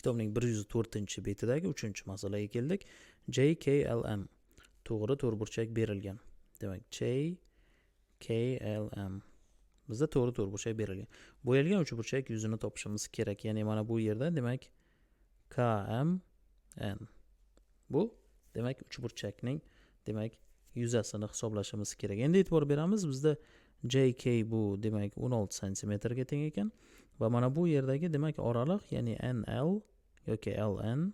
Kitobning 104-betidagi 3-masalaga keldik. JKLM to'g'ri to'rtburchak berilgan. Demak, JKLM bizda to'g'ri to'rtburchak berilgan. Bo'yalgan uchburchak yuzini topishimiz kerak. Ya'ni mana bu yerda demak KMN. Bu demak uchburchakning demak yuzasini hisoblashimiz kerak. Endi e'tibor beramiz, bizda JK bu demak 16 cm ga teng ekan va mana bu yerdagi demak oraliq, ya'ni NL yoki LN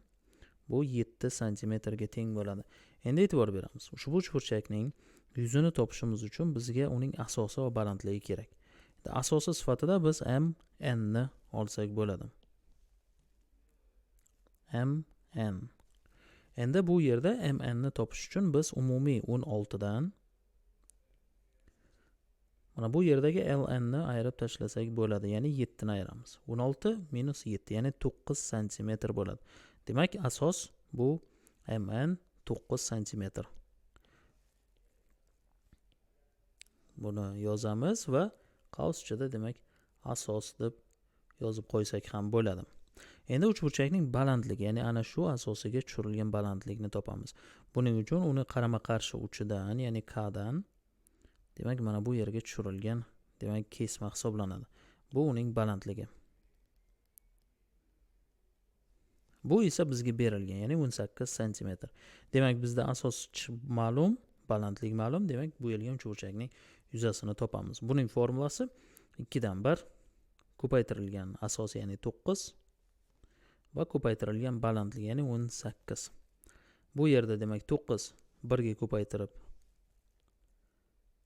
bu 7 cm ga teng bo'ladi. Endi e'tibor beramiz. Ushbu uchburchakning yuzini topishimiz uchun bizga uning asosi va balandligi kerak. Asosi sifatida biz MN ni olsak bo'ladi. MN. Endi bu yerda MN ni topish uchun biz umumiy 16 dan mana bu yerdagi LN ni ayirib tashlasak bo'ladi. Ya'ni 7 ni ayiramiz. 16 minus 7, ya'ni 9 cm bo'ladi. Demak, asos bu MN 9 cm. Buni yozamiz va qaus ichida demak asos deb yozib qo'ysak ham bo'ladi. Endi uchburchakning balandligi, ya'ni ana shu asosiga tushirilgan balandlikni topamiz. Buning uchun uni qarama-qarshi uchidan, ya'ni K dan demak mana bu yerga tushirilgan demak kesma hisoblanadi. Bu uning balandligi. Bu esa bizga berilgan, ya'ni 18 cm. Demak, bizda asos ma'lum, balandlik ma'lum. Demak, bo'yalgan uchburchakning yuzasini topamiz. Buning formulasi 2 dan 1 ko'paytirilgan asos, ya'ni 9 va ko'paytirilgan balandlik, ya'ni 18. Bu yerda demak 9 1 ga ko'paytirib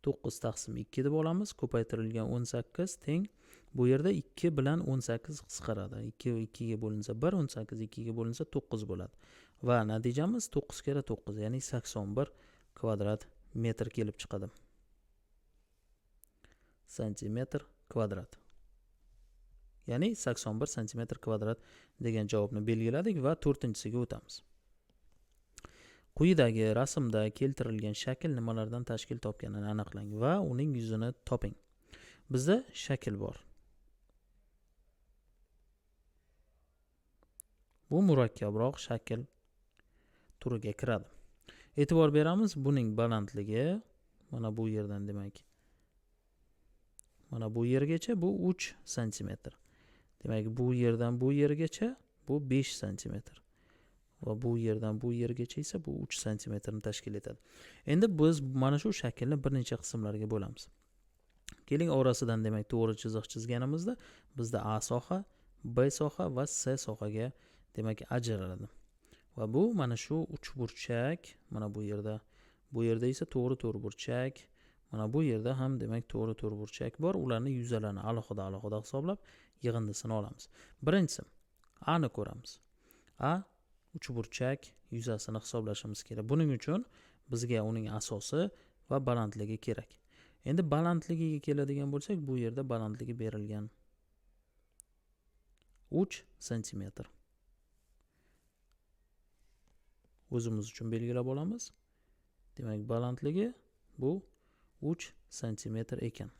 9 taqsim 2 deb olamiz. Ko'paytirilgan 18 teng. Bu yerda 2 bilan 18 qisqaradi. 2 2 ga bo'linsa 1, 18 2 ga bo'linsa 9 bo'ladi. Va natijamiz 9 kira 9, ya'ni 81 kvadrat metr kelib chiqadi. Santimetr kvadrat. Ya'ni 81 santimetr kvadrat degan javobni belgiladik va 4-siga o'tamiz. Quyidagi rasmda keltirilgan shakl nimalardan tashkil topganini aniqlang va uning yuzini toping. Bizda shakl bor. Bu murakkabroq shakl turiga kiradi. E'tibor beramiz, buning balandligi mana bu yerdan demak mana bu yergacha bu 3 cm. Demak, bu yerdan bu yergacha bu 5 cm. Va bu yerdan bu yergacha esa bu 3 cm ni tashkil etadi. Endi biz mana shu shaklni bir necha qismlarga bo'lamiz. Keling, orasidan demak to'g'ri chiziq chizganimizda bizda A soha, B soha va C sohaga demak ajraladi. Va bu mana shu uchburchak, mana bu yerda esa to'g'ri to'rtburchak, mana bu yerda ham demak to'g'ri to'rtburchak bor. Ularning yuzalarini alohida hisoblab yig'indisini olamiz. Birinchisi A ni ko'ramiz. A uchburchak yuzasini hisoblashimiz kerak. Buning uchun bizga uning asosi va balandligi kerak. Endi balandligiga keladigan bo'lsak, bu yerda balandligi berilgan 3 cm. O'zimiz uchun belgilab olamiz. Demak, balandligi bu 3 cm ekan.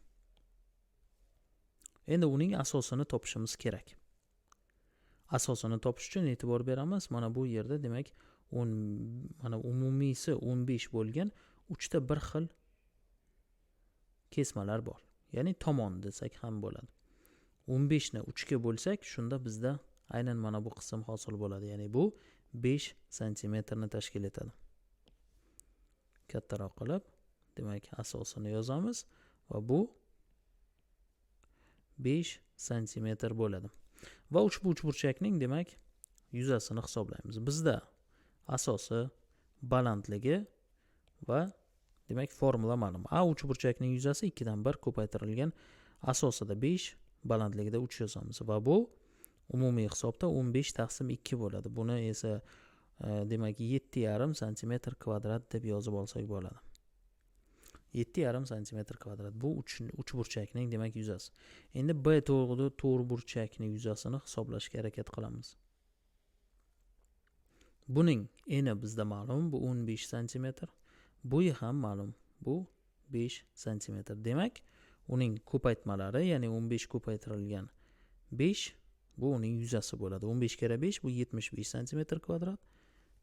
Endi uning asosini topishimiz kerak. Asosini topish uchun e'tibor beramiz. Mana bu yerda demak mana umumiysi 15 bo'lgan 3 ta bir xil kesmalar bor. Ya'ni tomon desak ham bo'ladi. 15 ni 3 ga bo'lsak, shunda bizda aynan mana bu qism hosil bo'ladi. Ya'ni bu 5 cm ni tashkil etadi. Kattaroq qilib demak asosini yozamiz va bu 5 cm bo'ladi. Va ushbu uchburchakning demak yuzasini hisoblaymiz. Bizda asosi, balandligi va demak formula ma'lum. A uchburchakning yuzasi 2 dan 1 ko'paytirilgan asosida 5, balandligida 3 yozamiz va bu umumiy hisobda 15 taqsim 2 bo'ladi. Buni esa demak 7,5 cm kvadrat deb yozib olsak bo'ladi. 7,5 cm kvadrat bu uchburchakning demak yuzasi. Endi B to'rtburchakning yuzasini hisoblashga harakat qilamiz. Buning eni bizda ma'lum, bu 15 cm. Bo'yi ham ma'lum, bu 5 cm. Demak, uning ko'paytmalari, ya'ni 15 ko'paytirilgan 5 Bu uning yuzasi bo'ladi. 15 kere 5 bu 75 santimetr kvadrat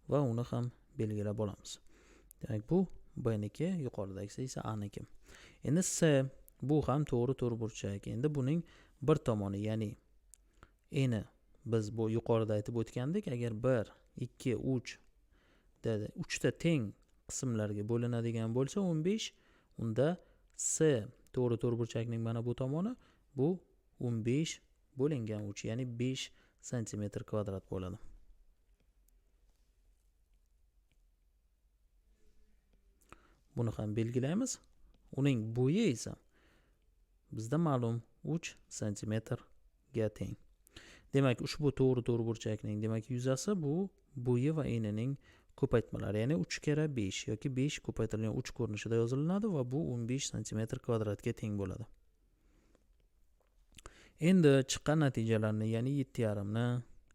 va uni ham belgilab olamiz. Demak, bu B niki, yuqoridagisi esa A niki. Endi C bu ham to'g'ri burchak. Endi buning bir tomoni, ya'ni eni biz bu yuqorida aytib o'tgandik, agar 1, 2, 3 dedi, 3 ta teng qismlarga bo'linadigan bo'lsa 15, unda C to'g'ri burchakning mana bu tomoni bu 15 bo'lingan 3, ya'ni 5 santimetr kvadrat bo'ladi. Buni ham belgilaymiz. Uning bo'yi esa bizda ma'lum 3 santimetrga teng. Demak, ushbu to'g'ri burchakning demak yuzasi bu bo'yi va enining ko'paytmalari, ya'ni 3 kere 5 yoki 5 ko'paytirilgan 3 ko'rinishida yoziladi va bu 15 santimetr kvadratga teng bo'ladi. Endi chiqqan natijalarni, ya'ni 7,5 ni,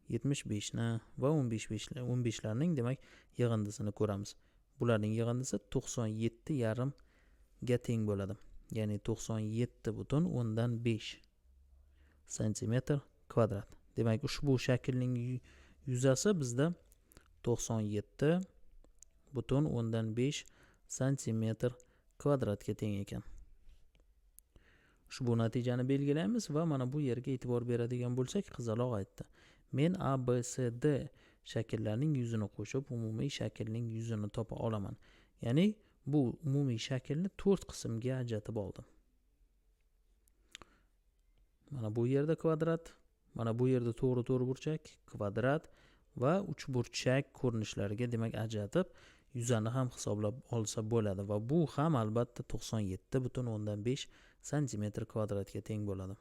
75 ni va 15 larning demak yig'indisini ko'ramiz. Bularning yig'indisi 97,5 ga teng bo'ladi. Ya'ni 97,5 santimetr kvadrat. Demak, ushbu shaklning yuzasi bizda 97,5 santimetr kvadratga teng ekan. Ushbu natijani belgilaymiz va mana bu yerga e'tibor beradigan bo'lsak, qizaloq aytdi: "Men A, B, C, D shakllarning yuzini qo'shib umumiy shaklning yuzini topa olaman." Ya'ni bu umumiy shaklni 4 qismga ajratib oldim. Mana bu yerda kvadrat, mana bu yerda to'g'ri burchak, kvadrat va uchburchak ko'rinishlariga demak ajratib, yuzani ham hisoblab olsa bo'ladi va bu ham albatta 97,5 santimetr kvadratga teng bo'ladi.